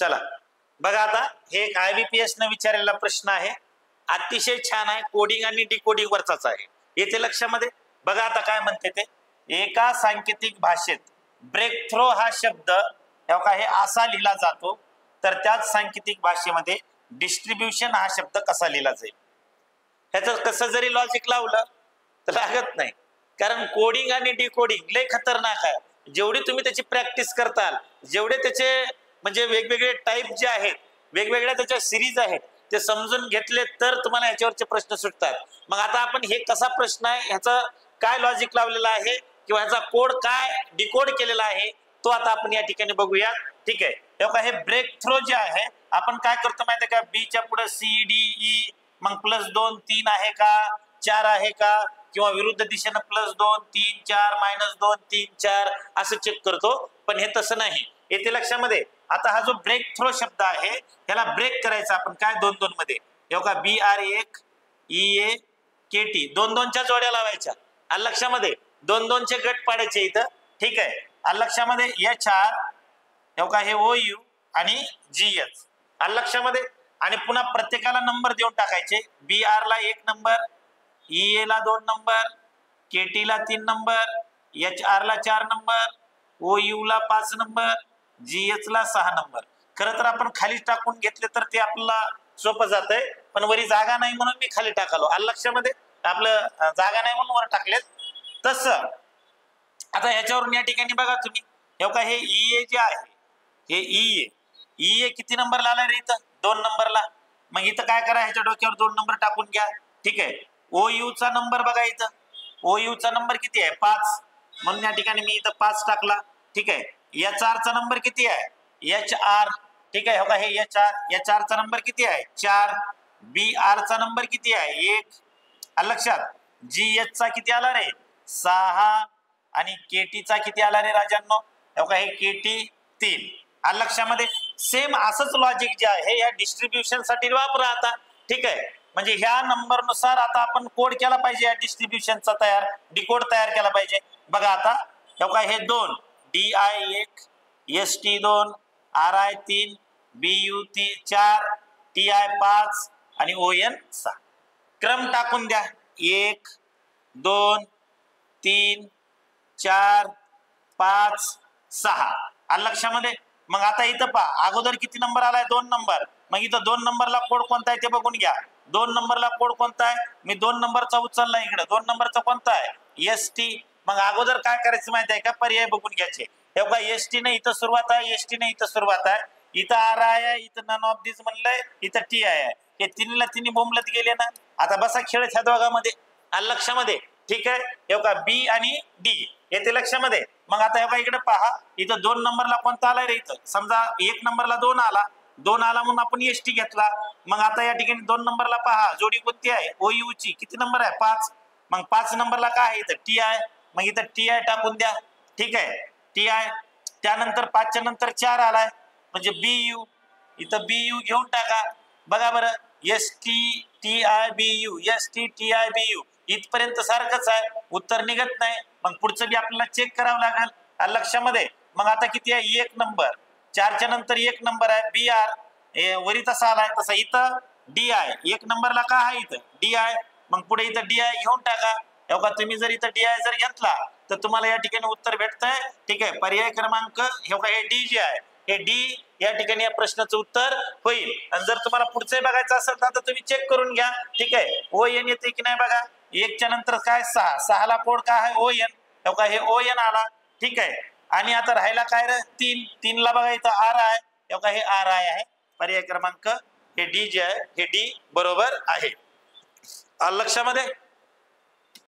चला बघा, आता हे एक IBPS न विचारलेला प्रश्न आहे, अतिशय छान आहे, कोडिंग आणि डिकोडिंग वरचाच आहे. येथे लक्षामध्ये बघा आता काय म्हणते ते, एका सांकेतिक भाषेत ब्रेक थ्रो हा शब्द हे असा लिहिला जातो, तर त्याच सांकेतिक भाषेमध्ये डिस्ट्रीब्युशन हा शब्द कसा लिहिला जाईल. ह्याचं कसं जरी लॉजिक लावलं तर लागत नाही, कारण कोडिंग आणि डिकोडिंग लय खतरनाक आहे. जेवढी तुम्ही त्याची प्रॅक्टिस करताल, जेवढे त्याचे म्हणजे वेगवेगळे टाईप जे आहेत, वेगवेगळ्या त्याच्या सिरीज आहेत, ते समजून घेतले तर तुम्हाला ह्याच्यावरचे प्रश्न सुटतात. मग आता आपण हे कसा प्रश्न आहे, ह्याचं काय लॉजिक लावलेलं आहे किंवा ह्याचा कोड काय डिकोड केलेला आहे, तो आता आपण या ठिकाणी बघूया. ठीक आहे, तेव्हा हे ब्रेक थ्रो जे आहे, आपण काय करतो माहिती आहे का, बी च्या पुढे CDE, मग +2 3 आहे का, 4 आहे का, किंवा विरुद्ध दिशेनं +2 3 4 -2 3 4 असं चेक करतो. पण हे तसं नाही. येथे लक्षामध्ये आता हा जो ब्रेक थ्रो शब्द आहे, ह्याला ब्रेक करायचा आपण काय 2-2 मध्ये. तेव्हा BR1 EA KT 2-2च्या जोड्या लावायच्या. आणि लक्षामध्ये 2-2 चे गट पाडायचे इथं. ठीक आहे, आणि लक्षामध्ये HR तेव्हा हे OU आणि GH आणि लक्षामध्ये, आणि पुन्हा प्रत्येकाला नंबर देऊन टाकायचे. BR ला 1 नंबर, EA ला 2 नंबर, KT ला 3 नंबर, HR ला 4 नंबर, OU ला 5 नंबर, GH ला 6 नंबर. खरं तर आपण खाली टाकून घेतले तर ते आपल्याला सोपं जातंय, पण वरी जागा नाही म्हणून मी खाली टाकलो. आणि लक्षामध्ये आपलं जागा नाही म्हणून वर टाकलेत. तसं आता ह्याच्यावरून या ठिकाणी बघा तुम्ही, हे EA जे आहे, हे EA किती नंबरला आला रे इथं, 2 नंबरला. मग इथं काय करा, ह्याच्या डोक्यावर 2 नंबर टाकून घ्या. ठीक आहे, OU चा नंबर बघा इथं, OU चा नंबर किती आहे, 5, म्हणून या ठिकाणी मी इथं 5 टाकला. ठीक आहे, HR चा नंबर किती आहे, HR. ठीक आहे, हे HR चा नंबर किती आहे, 4. BR चा नंबर किती आहे, 1. लक्षात, GH चा किती आला रे, 6. आणि KT चा किती आला रे राजांनो, हे KT 3. आणि लक्षामध्ये सेम असंच लॉजिक जे आहे या डिस्ट्रीब्युशन साठी वापरा आता. ठीक आहे, म्हणजे ह्या नंबरनुसार आता आपण कोड केला पाहिजे, या डिस्ट्रीब्युशनचा डिकोड तयार केला पाहिजे. बघा आता हे 2 DI1 ST2 RI3 BU 4 TI 5 आणि ON 6. क्रम टाकून द्या, 1 2 3 4 5 6. आणि लक्षामध्ये मग आता इथं पहा, अगोदर किती नंबर आलाय, 2 नंबर. मग इथं 2 नंबरला कोड कोणता आहे ते बघून घ्या. 2 नंबरला कोड कोणता आहे, मी 2 नंबरचा उचलला इकडे. 2 नंबरचा कोणता आहे, ST. मग अगोदर काय करायचं माहिती आहे का, पर्याय बघून घ्यायचे. तेव्हा ST ने इथं सुरुवात आहे, ST ने इथं सुरुवात आहे, इथं RI आहे, इथं नन ऑफ दिस म्हणलंय, इथं TI आहे. हे तिन्हीला तिन्ही बोंबलत गेले ना. आता बसा खेळ ह्या दोघांमध्ये. आणि लक्षामध्ये, ठीक आहे, तेव्हा B आणि D येते लक्षामध्ये. मग आता इकडे पहा, इथं 2 नंबरला कोणता आलाय रे, इथं समजा 1 नंबरला 2 आला, 2 आला म्हणून आपण ST घेतला. मग आता या ठिकाणी 2 नंबरला पहा, जोडी कोणती आहे, OU ची किती नंबर आहे, 5. मग 5 नंबरला काय आहे इथं, TI. मग इथं TI टाकून द्या. ठीक आहे, TI. त्यानंतर 5 च्या नंतर 4 आलाय, म्हणजे BU. इथं BU घेऊन टाका. बघा बरं, ST TI BU, ST TI BU इथपर्यंत सारखंच आहे, उत्तर निघत नाही. मग पुढचं बी आपल्याला चेक करावं लागेल. लक्षामध्ये मग आता किती आहे, 1 नंबर. 4 च्या नंतर 1 नंबर आहे, BR. वरी तसा आलाय, तसा इथं DI 1 नंबरला काय आहे, इथं DI. मग पुढे इथं DI घेऊन टाका. तेव्हा तुम्ही जर इथं DI जर घेतला तर तुम्हाला या ठिकाणी उत्तर भेटतंय. ठीक आहे, पर्याय क्रमांक हे D जे आहे, हे D या ठिकाणी या प्रश्नाचं उत्तर होईल. आणि जर तुम्हाला पुढचं बघायचं असेल तर तुम्ही चेक करून घ्या. ठीक आहे, ON येते की नाही बघा. 1 च्या नंतर काय, 6. 6 ला कोड काय आहे, ON. तेव्हा हे ON आला. ठीक आहे, आणि आता राहिला काय रे, 3. 3 ला बघा इथं RI. तेव्हा हे RI आहे. पर्याय क्रमांक हे D जे आहे, हे D बरोबर आहे. लक्षामध्ये